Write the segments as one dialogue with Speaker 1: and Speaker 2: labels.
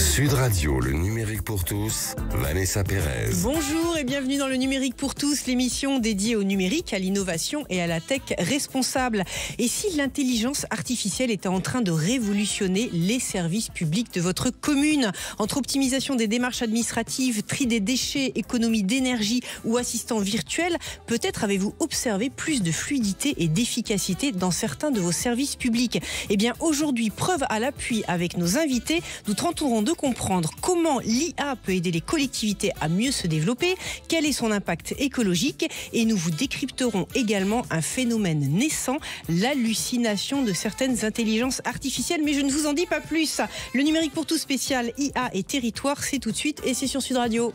Speaker 1: Sud Radio, le numérique pour tous, Vanessa Pérez.
Speaker 2: Bonjour et bienvenue dans le numérique pour tous, l'émission dédiée au numérique, à l'innovation et à la tech responsable. Et si l'intelligence artificielle était en train de révolutionner les services publics de votre commune? Entre optimisation des démarches administratives, tri des déchets, économie d'énergie ou assistant virtuel, peut-être avez-vous observé plus de fluidité et d'efficacité dans certains de vos services publics. Eh bien aujourd'hui, preuve à l'appui avec nos invités, nous tenterons de comprendre comment l'IA peut aider les collectivités à mieux se développer, quel est son impact écologique, et nous vous décrypterons également un phénomène naissant, l'hallucination de certaines intelligences artificielles. Mais je ne vous en dis pas plus. Le numérique pour tous spécial IA et territoire, c'est tout de suite et c'est sur Sud Radio.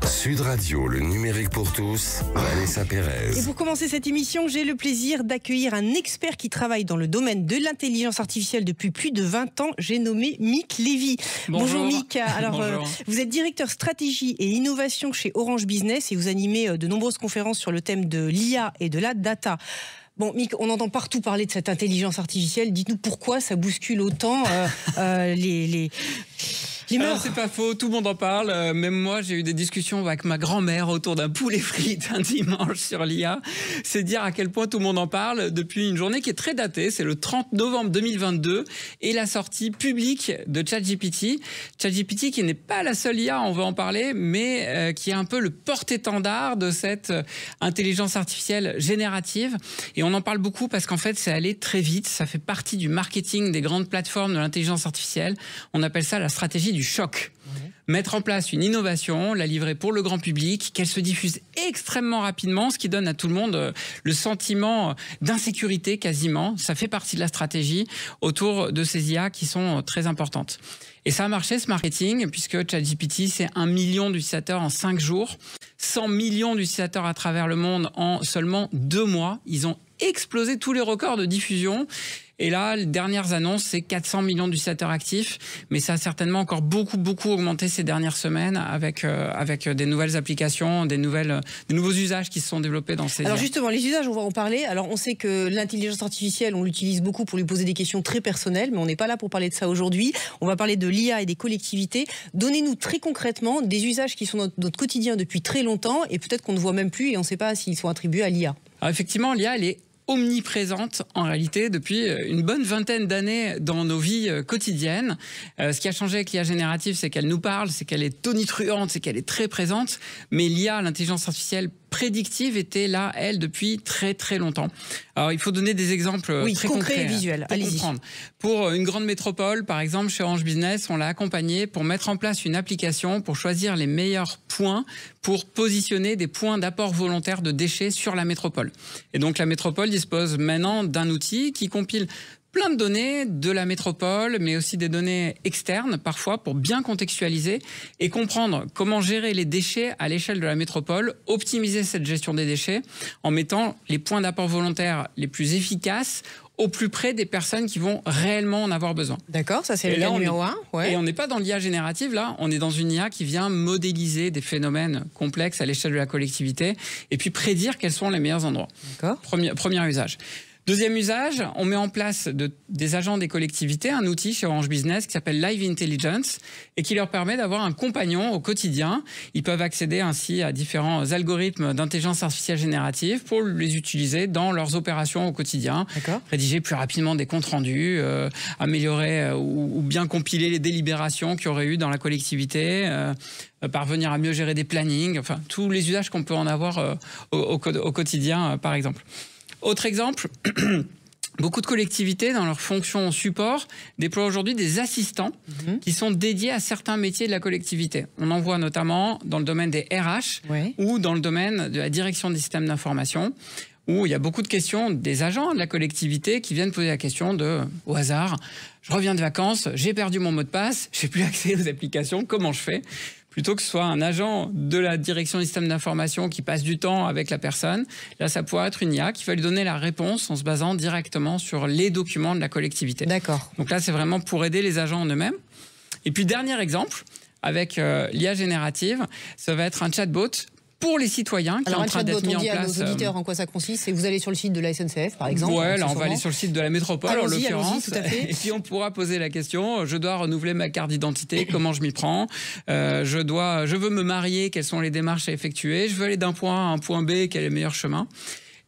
Speaker 1: Sud Radio, le numérique pour tous, Vanessa Pérez.
Speaker 2: Et pour commencer cette émission, j'ai le plaisir d'accueillir un expert qui travaille dans le domaine de l'intelligence artificielle depuis plus de 20 ans. J'ai nommé Mick Lévy. Bonjour Mick. Alors,
Speaker 3: Bonjour.
Speaker 2: Vous êtes directeur stratégie et innovation chez Orange Business et vous animez de nombreuses conférences sur le thème de l'IA et de la data. Bon, Mick, on entend partout parler de cette intelligence artificielle. Dites-nous pourquoi ça bouscule autant les mœurs.
Speaker 3: C'est pas faux, tout le monde en parle. Même moi, j'ai eu des discussions avec ma grand-mère autour d'un poulet frites un dimanche sur l'IA. C'est dire à quel point tout le monde en parle depuis une journée qui est très datée. C'est le 30 novembre 2022 et la sortie publique de ChatGPT. ChatGPT qui n'est pas la seule IA, on va en parler, mais qui est un peu le porte-étendard de cette intelligence artificielle générative. Et on en parle beaucoup parce qu'en fait, c'est allé très vite. Ça fait partie du marketing des grandes plateformes de l'intelligence artificielle. On appelle ça la stratégie du choc. Mettre en place une innovation, la livrer pour le grand public, qu'elle se diffuse extrêmement rapidement, ce qui donne à tout le monde le sentiment d'insécurité quasiment. Ça fait partie de la stratégie autour de ces IA qui sont très importantes. Et ça a marché, ce marketing, puisque ChatGPT, c'est 1 million d'utilisateurs en 5 jours, 100 millions d'utilisateurs à travers le monde en seulement 2 mois. Ils ont explosé tous les records de diffusion. Et là, les dernières annonces, c'est 400 millions d'utilisateurs actifs, mais ça a certainement encore beaucoup augmenté ces dernières semaines avec des nouvelles applications, des nouveaux usages qui se sont développés dans ces...
Speaker 2: Alors justement, les usages, on va en parler. Alors on sait que l'intelligence artificielle, on l'utilise beaucoup pour lui poser des questions très personnelles, mais on n'est pas là pour parler de ça aujourd'hui. On va parler de l'IA et des collectivités. Donnez-nous très concrètement des usages qui sont dans notre quotidien depuis très longtemps et peut-être qu'on ne voit même plus et on ne sait pas s'ils sont attribués à l'IA.
Speaker 3: Alors effectivement, l'IA, elle est omniprésente en réalité depuis une bonne vingtaine d'années dans nos vies quotidiennes. Ce qui a changé avec l'IA générative, c'est qu'elle nous parle, c'est qu'elle est tonitruante, c'est qu'elle est très présente. Mais l'IA, l'intelligence artificielle prédictive, était là, elle, depuis très longtemps. Alors, il faut donner des exemples très concrets
Speaker 2: et visuels. Allez-y.
Speaker 3: Pour une grande métropole, par exemple, chez Orange Business, on l'a accompagné pour mettre en place une application pour choisir les meilleurs points pour positionner des points d'apport volontaire de déchets sur la métropole. Et donc, la métropole dispose maintenant d'un outil qui compile plein de données de la métropole, mais aussi des données externes, parfois, pour bien contextualiser et comprendre comment gérer les déchets à l'échelle de la métropole, optimiser cette gestion des déchets en mettant les points d'apport volontaire les plus efficaces au plus près des personnes qui vont réellement en avoir besoin.
Speaker 2: D'accord, ça c'est le cas numéro 1. Ouais.
Speaker 3: Et on n'est pas dans l'IA générative, là, on est dans une IA qui vient modéliser des phénomènes complexes à l'échelle de la collectivité et puis prédire quels sont les meilleurs endroits.
Speaker 2: D'accord.
Speaker 3: Premier usage. Deuxième usage, on met en place des agents des collectivités, un outil chez Orange Business qui s'appelle Live Intelligence et qui leur permet d'avoir un compagnon au quotidien. Ils peuvent accéder ainsi à différents algorithmes d'intelligence artificielle générative pour les utiliser dans leurs opérations au quotidien. Rédiger plus rapidement des comptes rendus, améliorer ou bien compiler les délibérations qu'il y aurait eu dans la collectivité, parvenir à mieux gérer des plannings, enfin tous les usages qu'on peut en avoir au quotidien, par exemple. Autre exemple, beaucoup de collectivités, dans leur fonction support, déploient aujourd'hui des assistants qui sont dédiés à certains métiers de la collectivité. On en voit notamment dans le domaine des RH ou dans le domaine de la direction des systèmes d'information, où il y a beaucoup de questions des agents de la collectivité qui viennent poser la question au hasard, je reviens de vacances, j'ai perdu mon mot de passe, j'ai plus accès aux applications, comment je fais ? Plutôt que ce soit un agent de la direction des systèmes d'information qui passe du temps avec la personne, là, ça pourrait être une IA qui va lui donner la réponse en se basant directement sur les documents de la collectivité.
Speaker 2: D'accord.
Speaker 3: Donc là, c'est vraiment pour aider les agents en eux-mêmes. Et puis, dernier exemple, avec l'IA générative, ça va être un chatbot pour les citoyens qui est en train d'être mis en place.
Speaker 2: Alors, un chatbot, on dit à nos auditeurs en quoi ça consiste. C'est vous allez sur le site de la SNCF, par exemple.
Speaker 3: Ouais, là, on va aller sur le site de la métropole, en l'occurrence.
Speaker 2: Tout à fait.
Speaker 3: Et puis, on pourra poser la question, je dois renouveler ma carte d'identité, comment je m'y prends? Je veux me marier, quelles sont les démarches à effectuer? Je veux aller d'un point A à un point B, quel est le meilleur chemin?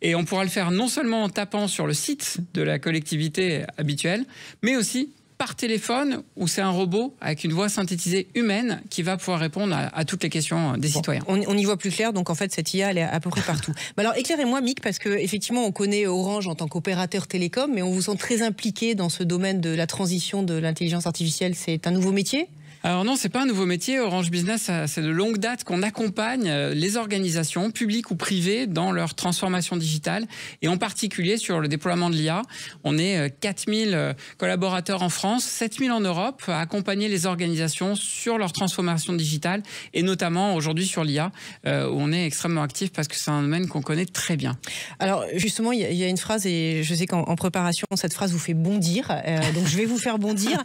Speaker 3: Et on pourra le faire non seulement en tapant sur le site de la collectivité habituelle, mais aussi par téléphone, où c'est un robot avec une voix synthétisée humaine qui va pouvoir répondre à toutes les questions des citoyens.
Speaker 2: On y voit plus clair, donc en fait cette IA elle est à peu près partout. Alors éclairez-moi Mick, parce que effectivement on connaît Orange en tant qu'opérateur télécom, mais on vous sent très impliqué dans ce domaine de la transition de l'intelligence artificielle. C'est un nouveau métier ?
Speaker 3: Alors non, c'est pas un nouveau métier. Orange Business, c'est de longue date qu'on accompagne les organisations, publiques ou privées, dans leur transformation digitale, et en particulier sur le déploiement de l'IA. On est 4000 collaborateurs en France, 7000 en Europe, à accompagner les organisations sur leur transformation digitale, et notamment aujourd'hui sur l'IA, où on est extrêmement actif parce que c'est un domaine qu'on connaît très bien.
Speaker 2: Alors justement, il y a une phrase, et je sais qu'en préparation, cette phrase vous fait bondir, donc je vais vous faire bondir.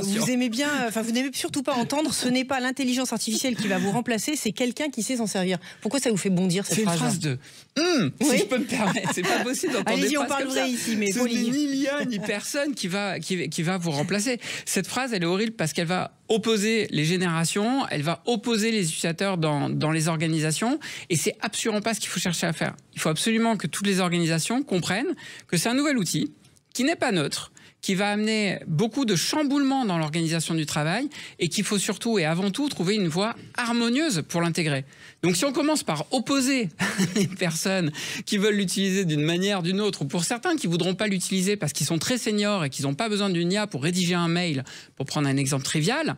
Speaker 2: Vous aimez bien, enfin vous n'aimez surtout pas entendre, ce n'est pas l'intelligence artificielle qui va vous remplacer, c'est quelqu'un qui sait s'en servir. Pourquoi ça vous fait bondir cette phrase ?
Speaker 3: C'est une phrase de si je peux me permettre, c'est pas possible d'entendre des phrases.
Speaker 2: Allez-y, on parle vrai ici, mais
Speaker 3: ce n'est ni l'IA ni personne qui va vous remplacer. Cette phrase, elle est horrible parce qu'elle va opposer les générations, elle va opposer les utilisateurs dans les organisations, et c'est absolument pas ce qu'il faut chercher à faire. Il faut absolument que toutes les organisations comprennent que c'est un nouvel outil qui n'est pas neutre, qui va amener beaucoup de chamboulements dans l'organisation du travail, et qu'il faut surtout et avant tout trouver une voie harmonieuse pour l'intégrer. Donc si on commence par opposer les personnes qui veulent l'utiliser d'une manière ou d'une autre, ou pour certains qui ne voudront pas l'utiliser parce qu'ils sont très seniors et qu'ils n'ont pas besoin d'une IA pour rédiger un mail, pour prendre un exemple trivial,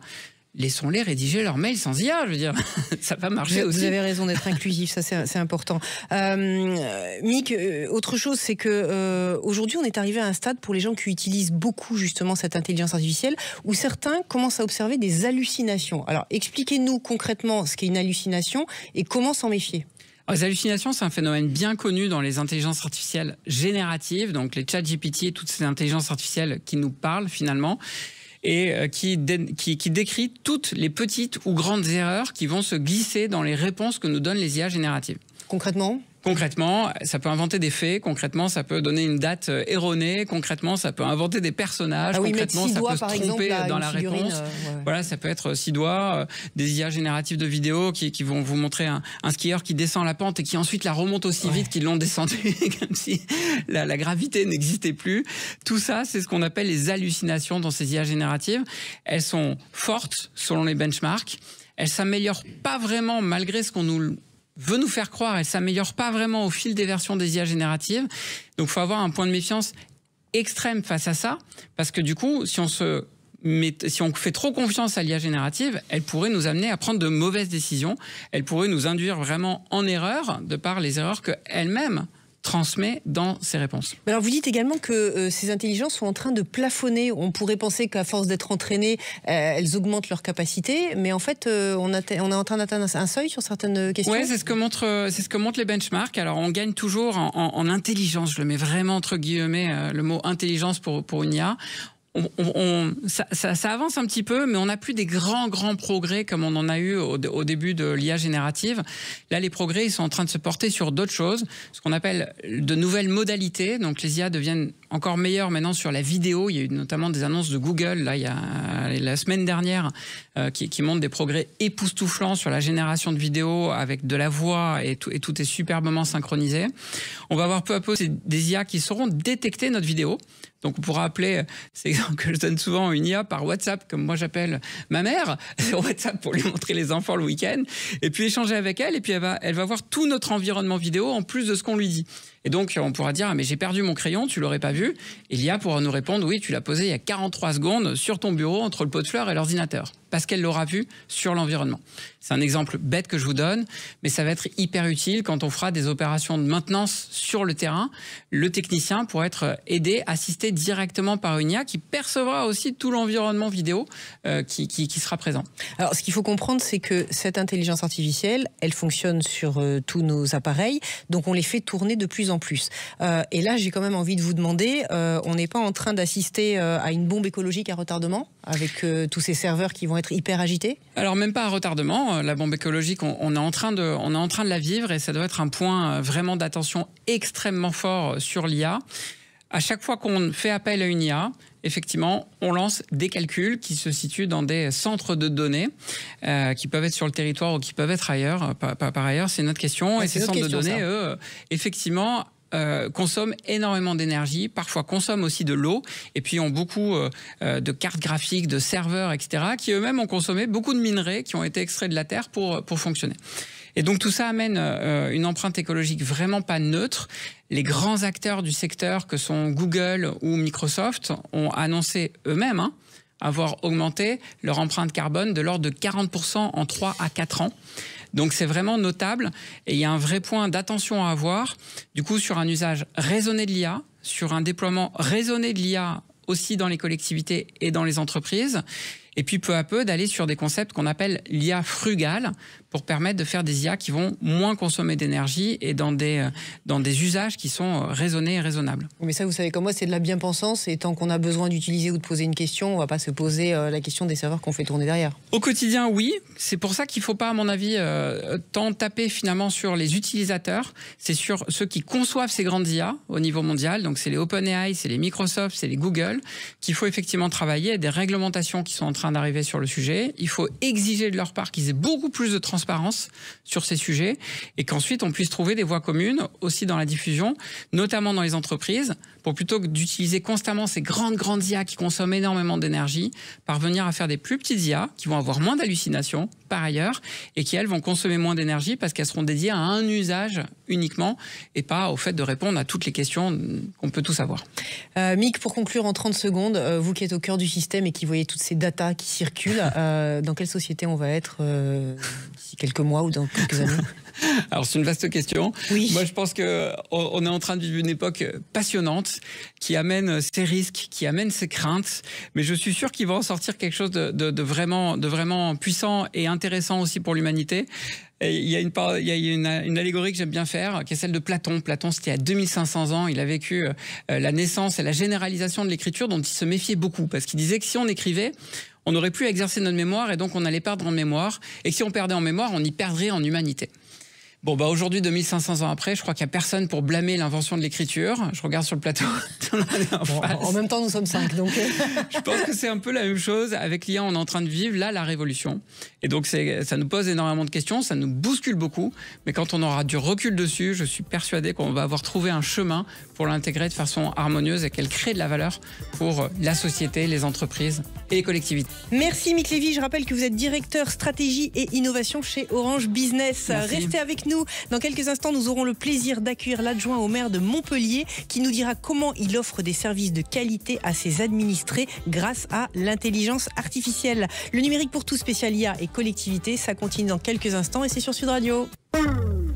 Speaker 3: laissons-les rédiger leur mail sans IA, je veux dire, ça va marcher aussi.
Speaker 2: Vous avez raison d'être inclusif, ça c'est important. Mick, autre chose, c'est que aujourd'hui on est arrivé à un stade pour les gens qui utilisent beaucoup justement cette intelligence artificielle, où certains commencent à observer des hallucinations. Alors expliquez-nous concrètement ce qu'est une hallucination et comment s'en méfier.
Speaker 3: Les hallucinations, c'est un phénomène bien connu dans les intelligences artificielles génératives, donc les ChatGPT et toutes ces intelligences artificielles qui nous parlent finalement, et qui décrit toutes les petites ou grandes erreurs qui vont se glisser dans les réponses que nous donnent les IA génératives. Concrètement, ça peut inventer des faits. Concrètement, ça peut donner une date erronée. Concrètement, ça peut inventer des personnages. Concrètement, ça peut se tromper dans la réponse. Voilà, ça peut être 6 doigts, des IA génératives de vidéos qui vont vous montrer un skieur qui descend la pente et qui ensuite la remonte aussi vite qu'ils l'ont descendu, comme si la gravité n'existait plus. Tout ça, c'est ce qu'on appelle les hallucinations dans ces IA génératives. Elles sont fortes selon les benchmarks. Elles s'améliorent pas vraiment malgré ce qu'on veut nous faire croire. Elle ne s'améliore pas vraiment au fil des versions des IA génératives. Donc, il faut avoir un point de méfiance extrême face à ça, parce que du coup, si on fait trop confiance à l'IA générative, elle pourrait nous amener à prendre de mauvaises décisions. Elle pourrait nous induire vraiment en erreur, de par les erreurs qu'elle-même transmet dans ses réponses.
Speaker 2: Alors vous dites également que ces intelligences sont en train de plafonner. On pourrait penser qu'à force d'être entraînées, elles augmentent leur capacité, mais en fait, on est en train d'atteindre un seuil sur certaines questions.
Speaker 3: Oui, c'est ce que montrent les benchmarks. Alors on gagne toujours en intelligence. Je le mets vraiment entre guillemets, le mot intelligence pour une IA. Ça avance un petit peu, mais on n'a plus des grands progrès comme on en a eu au début de l'IA générative. Là, les progrès, ils sont en train de se porter sur d'autres choses, ce qu'on appelle de nouvelles modalités. Donc, les IA deviennent encore meilleures maintenant sur la vidéo. Il y a eu notamment des annonces de Google, là, il y a la semaine dernière, qui montrent des progrès époustouflants sur la génération de vidéos avec de la voix, et tout est superbement synchronisé. On va voir peu à peu des IA qui sauront détecter notre vidéo. Donc, on pourra appeler, c'est l'exemple que je donne souvent, une IA par WhatsApp, comme moi j'appelle ma mère, sur WhatsApp pour lui montrer les enfants le week-end, et puis échanger avec elle, et puis elle va voir tout notre environnement vidéo en plus de ce qu'on lui dit. Et donc, on pourra dire, ah, mais j'ai perdu mon crayon, tu l'aurais pas vu. Et l'IA pourra nous répondre, oui, tu l'as posé il y a 43 secondes sur ton bureau entre le pot de fleurs et l'ordinateur. Parce qu'elle l'aura vu sur l'environnement. C'est un exemple bête que je vous donne, mais ça va être hyper utile quand on fera des opérations de maintenance sur le terrain. Le technicien pourra être aidé, assisté directement par une IA qui percevra aussi tout l'environnement vidéo qui sera présent.
Speaker 2: Alors, ce qu'il faut comprendre, c'est que cette intelligence artificielle, elle fonctionne sur tous nos appareils, donc on les fait tourner de plus en plus. Et là, j'ai quand même envie de vous demander, on n'est pas en train d'assister à une bombe écologique à retardement, avec tous ces serveurs qui vont être être hyper agités?
Speaker 3: Alors même pas à retardement. La bombe écologique, on est en train de la vivre et ça doit être un point vraiment d'attention extrêmement fort sur l'IA. À chaque fois qu'on fait appel à une IA, effectivement, on lance des calculs qui se situent dans des centres de données qui peuvent être sur le territoire ou qui peuvent être ailleurs. Par ailleurs, c'est notre question.
Speaker 2: Ouais,
Speaker 3: et ces centres de données, eux, effectivement, consomment énormément d'énergie, parfois consomment aussi de l'eau, et puis ont beaucoup de cartes graphiques, de serveurs, etc., qui eux-mêmes ont consommé beaucoup de minerais qui ont été extraits de la Terre pour fonctionner. Et donc tout ça amène une empreinte écologique vraiment pas neutre. Les grands acteurs du secteur que sont Google ou Microsoft ont annoncé eux-mêmes avoir augmenté leur empreinte carbone de l'ordre de 40% en 3 à 4 ans. Donc c'est vraiment notable et il y a un vrai point d'attention à avoir du coup sur un usage raisonné de l'IA, sur un déploiement raisonné de l'IA aussi dans les collectivités et dans les entreprises. Et puis peu à peu d'aller sur des concepts qu'on appelle l'IA frugale pour permettre de faire des IA qui vont moins consommer d'énergie et dans des usages qui sont raisonnés et raisonnables.
Speaker 2: Mais ça, vous savez comme moi, c'est de la bien-pensance et tant qu'on a besoin d'utiliser ou de poser une question, on ne va pas se poser la question des serveurs qu'on fait tourner derrière.
Speaker 3: Au quotidien, oui. C'est pour ça qu'il ne faut pas, à mon avis, tant taper finalement sur les utilisateurs. C'est sur ceux qui conçoivent ces grandes IA au niveau mondial. Donc c'est les OpenAI, c'est les Microsoft, c'est les Google qu'il faut effectivement travailler. Il y a des réglementations qui sont en train d'arriver sur le sujet. Il faut exiger de leur part qu'ils aient beaucoup plus de transparence sur ces sujets et qu'ensuite on puisse trouver des voies communes aussi dans la diffusion, notamment dans les entreprises, pour plutôt que d'utiliser constamment ces grandes IA qui consomment énormément d'énergie, parvenir à faire des plus petites IA qui vont avoir moins d'hallucinations par ailleurs et qui elles vont consommer moins d'énergie parce qu'elles seront dédiées à un usage uniquement et pas au fait de répondre à toutes les questions qu'on peut tous avoir.
Speaker 2: Mick, pour conclure en 30 secondes, vous qui êtes au cœur du système et qui voyez toutes ces datas qui circulent, dans quelle société on va être d'ici quelques mois ou dans quelques années?
Speaker 3: Alors c'est une vaste question.
Speaker 2: Oui.
Speaker 3: Moi je pense qu'on est en train de vivre une époque passionnante qui amène ses risques, qui amène ses craintes, mais je suis sûr qu'il va en sortir quelque chose de vraiment puissant et intéressant aussi pour l'humanité. Et il y a une allégorie que j'aime bien faire, qui est celle de Platon. Platon, c'était il y a 2500 ans. Il a vécu la naissance et la généralisation de l'écriture dont il se méfiait beaucoup, parce qu'il disait que si on écrivait, on n'aurait plus à exercer notre mémoire et donc on allait perdre en mémoire. Et que si on perdait en mémoire, on y perdrait en humanité. Bon, bah aujourd'hui, 2500 ans après, je crois qu'il n'y a personne pour blâmer l'invention de l'écriture. Je regarde sur le plateau.
Speaker 2: En même temps, nous sommes 5. Donc...
Speaker 3: Je pense que c'est un peu la même chose. Avec l'IA, on est en train de vivre là la révolution. Et donc, ça nous pose énormément de questions, ça nous bouscule beaucoup. Mais quand on aura du recul dessus, je suis persuadé qu'on va avoir trouvé un chemin pour l'intégrer de façon harmonieuse et qu'elle crée de la valeur pour la société, les entreprises et les collectivités.
Speaker 2: Merci Mick Lévy. Je rappelle que vous êtes directeur stratégie et innovation chez Orange Business.
Speaker 3: Merci.
Speaker 2: Restez avec nous. Dans quelques instants, nous aurons le plaisir d'accueillir l'adjoint au maire de Montpellier qui nous dira comment il offre des services de qualité à ses administrés grâce à l'intelligence artificielle. Le numérique pour tous spécial IA et collectivité, ça continue dans quelques instants et c'est sur Sud Radio.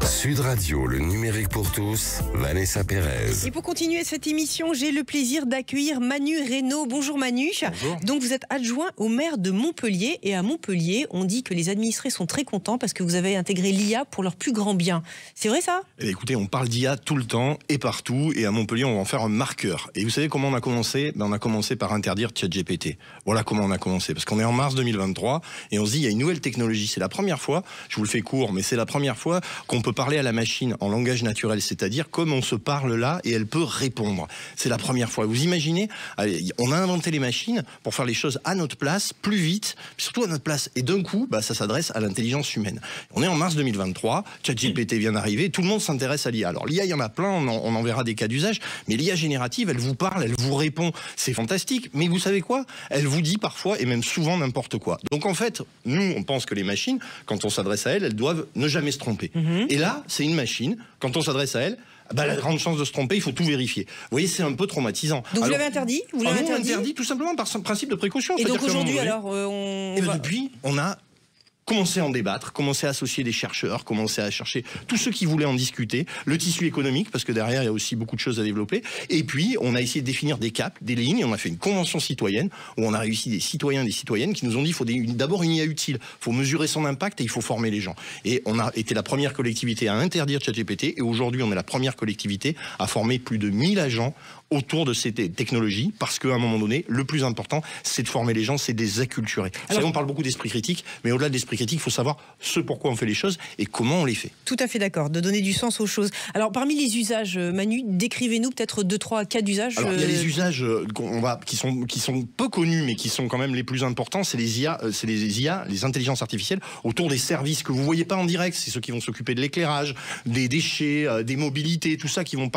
Speaker 1: Sud Radio, le numérique pour tous, Vanessa Pérez.
Speaker 2: Et pour continuer cette émission, j'ai le plaisir d'accueillir Manu Reynaud. Bonjour Manu.
Speaker 4: Bonjour.
Speaker 2: Donc vous êtes adjoint au maire de Montpellier et à Montpellier, on dit que les administrés sont très contents parce que vous avez intégré l'IA pour leur plus grand bien. C'est vrai ça ?
Speaker 4: Eh bien, écoutez, on parle d'IA tout le temps et partout et à Montpellier, on va en faire un marqueur. Et vous savez comment on a commencé ? On a commencé par interdire ChatGPT. Voilà comment on a commencé. Parce qu'on est en mars 2023 et on se dit il y a une nouvelle technologie. C'est la première fois, je vous le fais court, mais c'est la première fois qu'on peut parler à la machine en langage naturel, c'est-à-dire comme on se parle là et elle peut répondre. C'est la première fois. Vous imaginez, on a inventé les machines pour faire les choses à notre place, plus vite, surtout à notre place. Et d'un coup, ça s'adresse à l'intelligence humaine. On est en mars 2023, ChatGPT vient d'arriver, tout le monde s'intéresse à l'IA. Alors l'IA, il y en a plein, on en verra des cas d'usage, mais l'IA générative, elle vous parle, elle vous répond, c'est fantastique. Mais vous savez quoi ? Elle vous dit parfois et même souvent n'importe quoi. Donc en fait, nous, on pense que les machines, quand on s'adresse à elles, elles doivent ne jamais se tromper. Et là, c'est une machine, quand on s'adresse à elle, la grande chance de se tromper, il faut tout vérifier. Vous voyez, c'est un peu traumatisant.
Speaker 2: Donc vous l'avez interdit ? Vous l'avez
Speaker 4: interdit tout simplement par principe de précaution.
Speaker 2: Et donc aujourd'hui,
Speaker 4: depuis, on a commencer à en débattre, commencer à associer des chercheurs, commencer à chercher tous ceux qui voulaient en discuter, le tissu économique, parce que derrière, il y a aussi beaucoup de choses à développer. Et puis, on a essayé de définir des caps, des lignes. On a fait une convention citoyenne où on a réussi des citoyens et des citoyennes qui nous ont dit qu'il faut d'abord une IA utile. Il faut mesurer son impact et il faut former les gens. Et on a été la première collectivité à interdire ChatGPT. Et aujourd'hui, on est la première collectivité à former plus de 1000 agents autour de ces technologies, parce qu'à un moment donné, le plus important, c'est de former les gens, c'est de les acculturer. Vous savez, on parle beaucoup d'esprit critique, mais au-delà de l'esprit critique, il faut savoir ce pourquoi on fait les choses et comment on les fait.
Speaker 2: Tout à fait d'accord, de donner du sens aux choses. Alors, parmi les usages, Manu, décrivez-nous peut-être 2, 3 cas d'usage.
Speaker 4: Alors, il y a les usages qui sont peu connus, mais qui sont quand même les plus importants, c'est les IA, les intelligences artificielles, autour des services que vous voyez pas en direct. C'est ceux qui vont s'occuper de l'éclairage, des déchets, des mobilités, tout ça, qui vont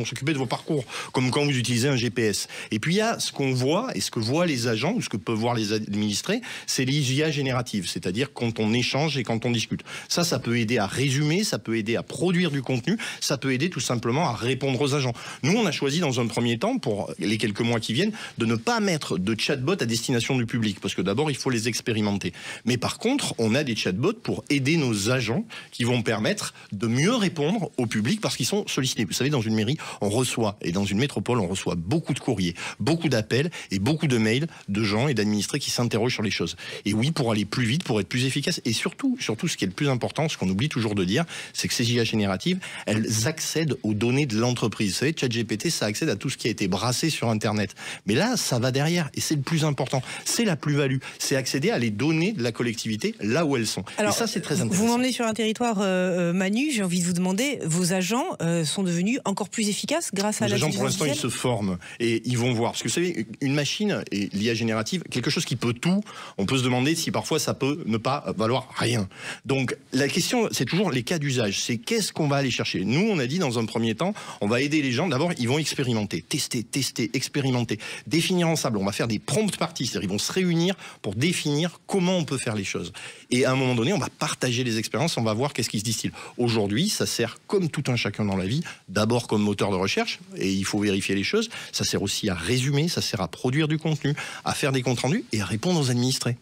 Speaker 4: s'occuper de vos parcours, comme quand vous utilisez un GPS. Et puis il y a ce qu'on voit et ce que voient les agents ou ce que peuvent voir les administrés, c'est les IA génératives, c'est-à-dire quand on échange et quand on discute. Ça peut aider à résumer, ça peut aider à produire du contenu, ça peut aider tout simplement à répondre aux agents. Nous, on a choisi dans un premier temps, pour les quelques mois qui viennent, de ne pas mettre de chatbots à destination du public, parce que d'abord, il faut les expérimenter. Mais par contre, on a des chatbots pour aider nos agents qui vont permettre de mieux répondre au public parce qu'ils sont sollicités. Vous savez, dans une mairie, on reçoit, et dans une métropole, on reçoit beaucoup de courriers, beaucoup d'appels et beaucoup de mails de gens et d'administrés qui s'interrogent sur les choses. Et oui, pour aller plus vite, pour être plus efficace, et surtout, ce qui est le plus important, ce qu'on oublie toujours de dire, c'est que ces IA génératives, elles accèdent aux données de l'entreprise. Vous savez, ChatGPT, ça accède à tout ce qui a été brassé sur Internet. Mais là, ça va derrière, et c'est le plus important. C'est la plus-value. C'est accéder à les données de la collectivité là où elles sont. Alors, et ça, c'est très intéressant.
Speaker 2: Vous m'emmenez sur un territoire, Manu, j'ai envie de vous demander, vos agents sont devenus encore plus efficaces grâce à la
Speaker 4: agents, pour l'instant, ils se forment et ils vont voir. Parce que vous savez, une machine et l'IA générative, quelque chose qui peut tout, on peut se demander si parfois ça peut ne pas valoir rien. Donc la question, c'est toujours les cas d'usage. C'est qu'est-ce qu'on va aller chercher. Nous, on a dit dans un premier temps, on va aider les gens. D'abord, ils vont expérimenter, tester, expérimenter, définir ensemble. On va faire des prompt parties, c'est-à-dire ils vont se réunir pour définir comment on peut faire les choses. Et à un moment donné, on va partager les expériences, on va voir qu'est-ce qui se distille. Aujourd'hui, ça sert comme tout un chacun dans la vie, d'abord comme moteur de recherche, et il faut vérifier les choses. Ça sert aussi à résumer, ça sert à produire du contenu, à faire des comptes rendus et à répondre aux administrés.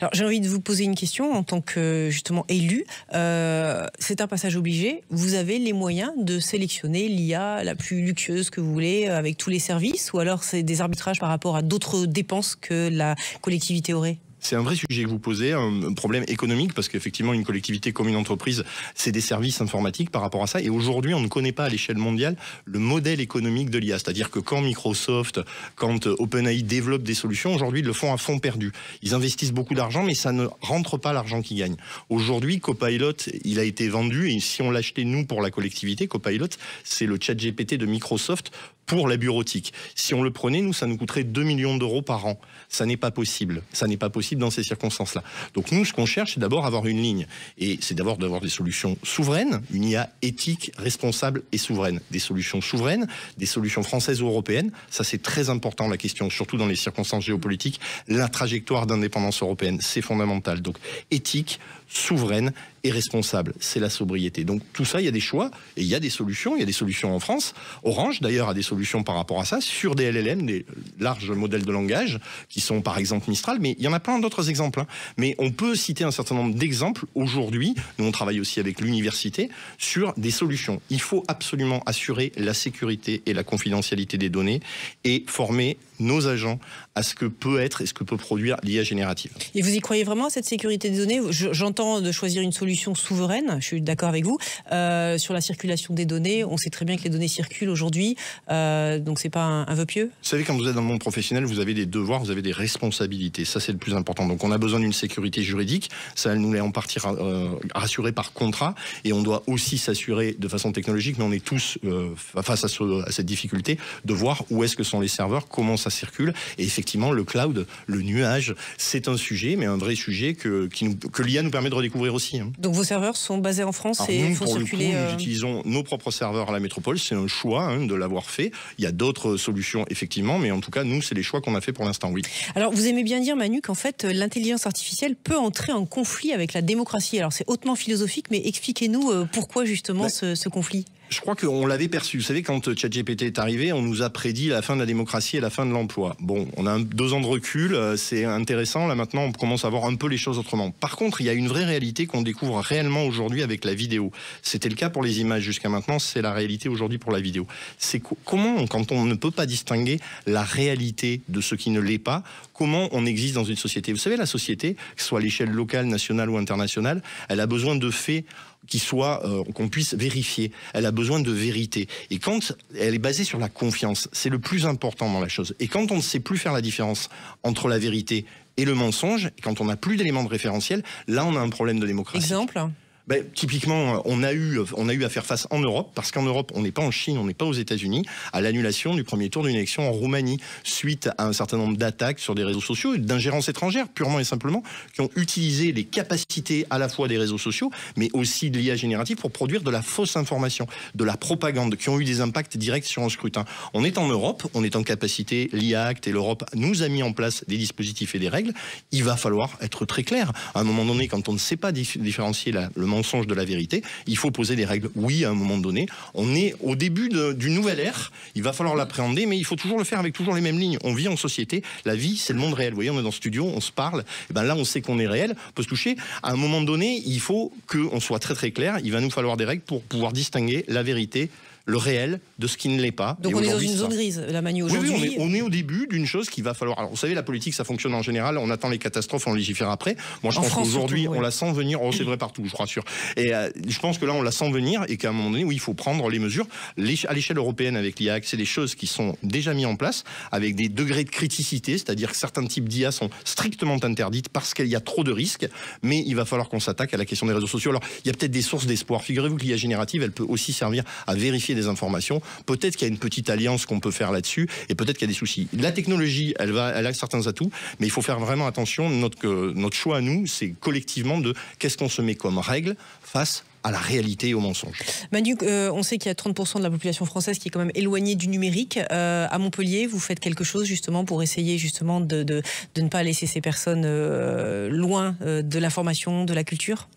Speaker 2: Alors j'ai envie de vous poser une question en tant que justement élu. C'est un passage obligé. Vous avez les moyens de sélectionner l'IA la plus luxueuse que vous voulez avec tous les services, ou alors c'est des arbitrages par rapport à d'autres dépenses que la collectivité aurait ?
Speaker 4: C'est un vrai sujet que vous posez, un problème économique, parce qu'effectivement, une collectivité comme une entreprise, c'est des services informatiques par rapport à ça. Et aujourd'hui, on ne connaît pas à l'échelle mondiale le modèle économique de l'IA. C'est-à-dire que quand Microsoft, quand OpenAI développent des solutions, aujourd'hui, ils le font à fond perdu. Ils investissent beaucoup d'argent, mais ça ne rentre pas l'argent qu'ils gagnent. Aujourd'hui, Copilot, il a été vendu, et si on l'achetait, nous, pour la collectivité, Copilot, c'est le ChatGPT de Microsoft pour la bureautique. Si on le prenait, nous, ça nous coûterait 2 millions d'euros par an. Ça n'est pas possible. Ça n'est pas possible dans ces circonstances-là. Donc nous, ce qu'on cherche, c'est d'abord avoir une ligne. Et c'est d'abord d'avoir des solutions souveraines, une IA éthique, responsable et souveraine. Des solutions souveraines, des solutions françaises ou européennes. Ça, c'est très important, la question, surtout dans les circonstances géopolitiques. La trajectoire d'indépendance européenne, c'est fondamental. Donc éthique, souveraine et responsable, c'est la sobriété. Donc tout ça, il y a des choix et il y a des solutions. Il y a des solutions en France. Orange, d'ailleurs, a des solutions par rapport à ça, sur des LLM, des larges modèles de langage, qui sont par exemple Mistral, mais il y en a plein d'autres exemples. Mais on peut citer un certain nombre d'exemples aujourd'hui. Nous, on travaille aussi avec l'université sur des solutions. Il faut absolument assurer la sécurité et la confidentialité des données et former nos agents à ce que peut être et ce que peut produire l'IA générative.
Speaker 2: Et vous y croyez vraiment à cette sécurité des données ? J'entends de choisir une solution souveraine, je suis d'accord avec vous. Sur la circulation des données, on sait très bien que les données circulent aujourd'hui, donc c'est pas un vœu pieux ?
Speaker 4: Vous savez, quand vous êtes dans le monde professionnel, vous avez des devoirs, vous avez des responsabilités. Ça, c'est le plus important. Donc on a besoin d'une sécurité juridique, ça, elle nous l'est en partie rassurée par contrat, et on doit aussi s'assurer de façon technologique, mais on est tous face à cette difficulté de voir où est-ce que sont les serveurs, comment ça circule. Et effectivement, le cloud, le nuage, c'est un sujet, mais un vrai sujet que l'IA nous permet de redécouvrir aussi. Hein.
Speaker 2: Donc vos serveurs sont basés en France et
Speaker 4: nous,
Speaker 2: font
Speaker 4: pour
Speaker 2: circuler...
Speaker 4: le coup, nous utilisons nos propres serveurs à la métropole. C'est un choix de l'avoir fait. Il y a d'autres solutions, effectivement, mais en tout cas, nous, c'est les choix qu'on a fait pour l'instant, oui.
Speaker 2: Alors, vous aimez bien dire, Manu, qu'en fait, l'intelligence artificielle peut entrer en conflit avec la démocratie. Alors, c'est hautement philosophique, mais expliquez-nous pourquoi justement ce conflit.
Speaker 4: Je crois qu'on l'avait perçu. Vous savez, quand ChatGPT est arrivé, on nous a prédit la fin de la démocratie et la fin de l'emploi. Bon, on a 2 ans de recul, c'est intéressant. Là, maintenant, on commence à voir un peu les choses autrement. Par contre, il y a une vraie réalité qu'on découvre réellement aujourd'hui avec la vidéo. C'était le cas pour les images jusqu'à maintenant, c'est la réalité aujourd'hui pour la vidéo. C'est comment, quand on ne peut pas distinguer la réalité de ce qui ne l'est pas, comment on existe dans une société. Vous savez, la société, que ce soit à l'échelle locale, nationale ou internationale, elle a besoin de faits qu'on puisse vérifier. Elle a besoin de vérité. Et quand elle est basée sur la confiance, c'est le plus important dans la chose. Et quand on ne sait plus faire la différence entre la vérité et le mensonge, et quand on n'a plus d'éléments de référentiel, là on a un problème de démocratie.
Speaker 2: Exemple ?
Speaker 4: Typiquement, on a eu à faire face en Europe, parce qu'en Europe, on n'est pas en Chine, on n'est pas aux États-Unis, à l'annulation du premier tour d'une élection en Roumanie, suite à un certain nombre d'attaques sur des réseaux sociaux et d'ingérences étrangères, purement et simplement, qui ont utilisé les capacités à la fois des réseaux sociaux, mais aussi de l'IA générative pour produire de la fausse information, de la propagande, qui ont eu des impacts directs sur un scrutin. On est en Europe, on est en capacité, l'IA Act et l'Europe nous a mis en place des dispositifs et des règles. Il va falloir être très clair. À un moment donné, quand on ne sait pas différencier le mensonge de la vérité, il faut poser des règles. Oui, à un moment donné, on est au début d'une nouvelle ère, il va falloir l'appréhender, mais il faut toujours le faire avec toujours les mêmes lignes. On vit en société, la vie, c'est le monde réel. Vous voyez, on est dans le studio, on se parle, et ben là, on sait qu'on est réel, on peut se toucher. À un moment donné, il faut qu'on soit très très clair, il va nous falloir des règles pour pouvoir distinguer la vérité, le réel de ce qui ne l'est pas.
Speaker 2: Donc on est dans une zone grise, la Manu, aujourd'hui.
Speaker 4: Oui, on est au début d'une chose qui va falloir... Alors vous savez, la politique, ça fonctionne en général, on attend les catastrophes, on légifère après. Moi, je pense qu'aujourd'hui, on la sent venir. Oh, c'est vrai partout, je vous rassure. Et je pense que là, on la sent venir et qu'à un moment donné, oui, il faut prendre les mesures. À l'échelle européenne, avec l'IA, c'est des choses qui sont déjà mises en place, avec des degrés de criticité, c'est-à-dire que certains types d'IA sont strictement interdites parce qu'il y a trop de risques, mais il va falloir qu'on s'attaque à la question des réseaux sociaux. Alors, il y a peut-être des sources d'espoir. Figurez-vous que l'IA générative, elle peut aussi servir à vérifier des informations. Peut-être qu'il y a une petite alliance qu'on peut faire là-dessus, et peut-être qu'il y a des soucis. La technologie, elle a certains atouts, mais il faut faire vraiment attention. Notre choix à nous, c'est collectivement de qu'est-ce qu'on se met comme règle face à la réalité et au mensonge.
Speaker 2: Manu, on sait qu'il y a 30% de la population française qui est quand même éloignée du numérique. À Montpellier, vous faites quelque chose justement pour essayer justement de ne pas laisser ces personnes loin de l'information, de la culture ?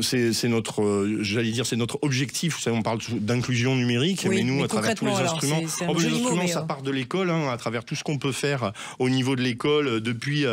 Speaker 4: C'est notre objectif. Vous savez, on parle d'inclusion numérique,
Speaker 2: oui,
Speaker 4: mais nous, à travers tous les instruments, les instruments, ça part de l'école, à travers tout ce qu'on peut faire au niveau de l'école, depuis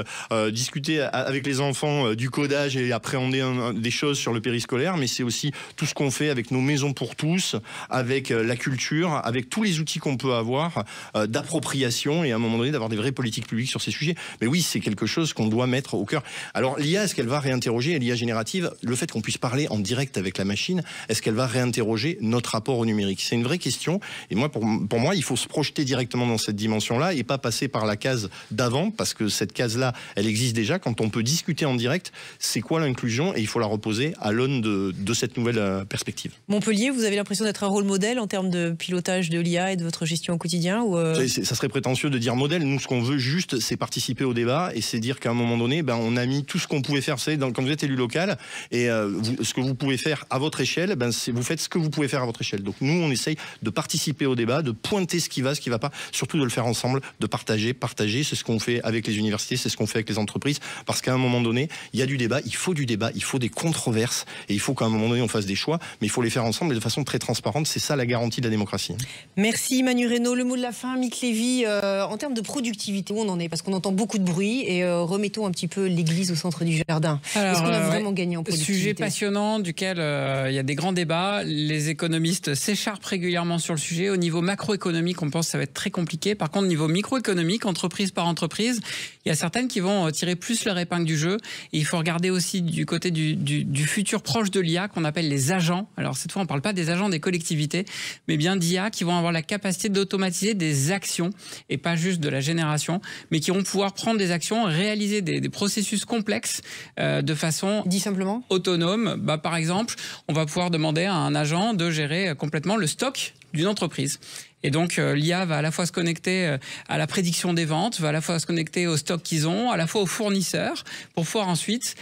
Speaker 4: discuter avec les enfants du codage et appréhender des choses sur le périscolaire, mais c'est aussi tout ce qu'on fait avec nos maisons pour tous, avec la culture, avec tous les outils qu'on peut avoir d'appropriation et à un moment donné d'avoir des vraies politiques publiques sur ces sujets. Mais oui, c'est quelque chose qu'on doit mettre au cœur. Alors l'IA, est-ce qu'elle va réinterroger l'IA générative, le fait qu'on puisse parler en direct avec la machine, est-ce qu'elle va réinterroger notre rapport au numérique? C'est une vraie question. Et moi, pour moi, il faut se projeter directement dans cette dimension-là et pas passer par la case d'avant, parce que cette case-là, elle existe déjà. Quand on peut discuter en direct, c'est quoi l'inclusion? Et il faut la reposer à l'aune de cette nouvelle perspective.
Speaker 2: Montpellier, vous avez l'impression d'être un rôle modèle en termes de pilotage de l'IA et de votre gestion au quotidien ou
Speaker 4: Ça serait prétentieux de dire modèle. Nous, ce qu'on veut juste, c'est participer au débat et c'est dire qu'à un moment donné, on a mis tout ce qu'on pouvait faire. Vous savez, quand vous êtes élu local et ce que vous pouvez faire à votre échelle, vous faites ce que vous pouvez faire à votre échelle. Donc nous, on essaye de participer au débat, de pointer ce qui va pas, surtout de le faire ensemble, de partager. C'est ce qu'on fait avec les universités, c'est ce qu'on fait avec les entreprises, parce qu'à un moment donné, il y a du débat, il faut des controverses, et il faut qu'à un moment donné, on fasse des choix, mais il faut les faire ensemble et de façon très transparente. C'est ça la garantie de la démocratie.
Speaker 2: Merci Manu Reynaud. Le mot de la fin, Mick Lévy, en termes de productivité, où on en est? Parce qu'on entend beaucoup de bruit, et remettons un petit peu l'église au centre du jardin. Est-ce qu'on a vraiment gagné en productivité?
Speaker 3: Sujet passionnant duquel il y a des grands débats. Les économistes s'écharpent régulièrement sur le sujet. Au niveau macroéconomique, on pense que ça va être très compliqué. Par contre, au niveau microéconomique, entreprise par entreprise, il y a certaines qui vont tirer plus leur épingle du jeu. Et il faut regarder aussi du côté du futur proche de l'IA qu'on appelle les agents. Alors cette fois, on ne parle pas des agents des collectivités, mais bien d'IA qui vont avoir la capacité d'automatiser des actions et pas juste de la génération, mais qui vont pouvoir prendre des actions, réaliser des processus complexes de façon
Speaker 2: dit simplement
Speaker 3: autonome. Par exemple, on va pouvoir demander à un agent de gérer complètement le stock d'une entreprise. Et donc, l'IA va à la fois se connecter à la prédiction des ventes, va à la fois se connecter au stock qu'ils ont, à la fois aux fournisseurs, pour pouvoir ensuite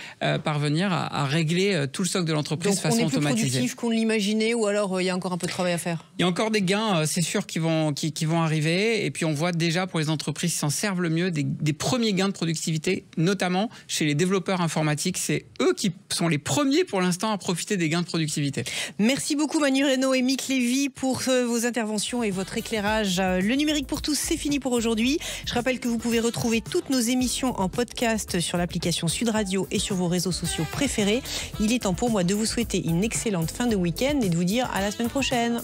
Speaker 3: parvenir à régler tout le stock de l'entreprise de façon automatisée.
Speaker 2: Donc, on est plus productif qu'on l'imaginait, ou alors il y a encore un peu de travail à faire?
Speaker 3: Il y a encore des gains, c'est sûr, qui vont arriver. Et puis, on voit déjà pour les entreprises qui s'en servent le mieux des premiers gains de productivité, notamment chez les développeurs informatiques. C'est eux qui sont les premiers pour l'instant à profiter des gains de productivité.
Speaker 2: Merci beaucoup Manu Reynaud et Mick Lévy pour vos interventions et votre éclairage. Le numérique pour tous, c'est fini pour aujourd'hui. Je rappelle que vous pouvez retrouver toutes nos émissions en podcast sur l'application Sud Radio et sur vos réseaux sociaux préférés. Il est temps pour moi de vous souhaiter une excellente fin de week-end et de vous dire à la semaine prochaine.